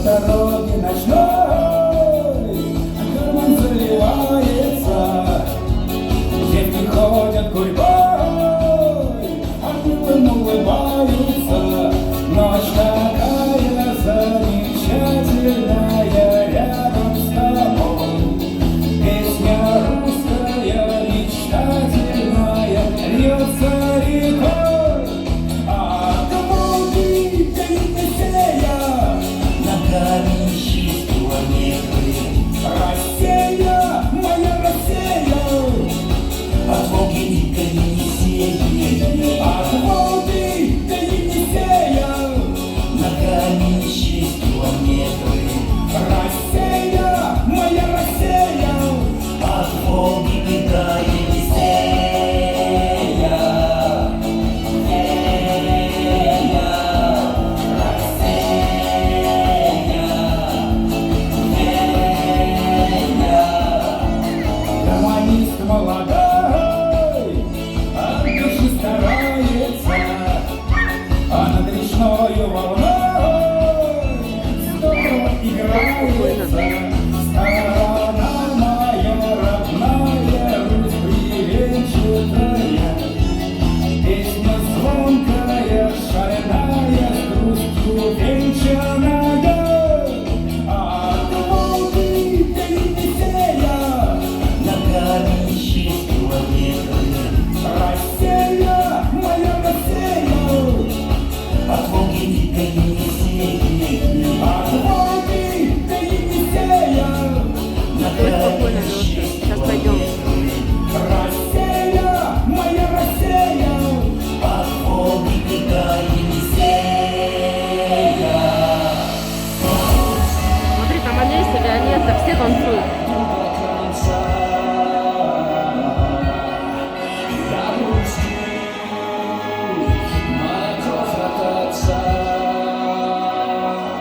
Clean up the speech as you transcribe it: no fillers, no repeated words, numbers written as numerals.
дороги ночной, карман заливается, девки ходят гурьбой, они улыбаются. Ночь такая замечательная рядом с тобой. Песня русская, мечтательная, льется рекой. А Волги до Енисея ногами 6 километров. Россия, моя Россия, от Волги до Енисея. От Волги до Енисея ногами 6 километров. Россия, моя Россия, от Волги до Енисея. Гуманист молодой, от души старается, а над речною волной здорово играется. Сторона моя родная, Русь бревенчатая, песня звонкая, шальная, с грустью венчаная. От Волги до Енисея ногами 6 километров. Россия, моя Россия, от Волги до Енисея. От Волги до Енисея ногами 6 Сейчас пойдем. километров. Россия, моя Россия, от Волги до Енисея. Смотри, там Олеся, Виолетта, все танцуют.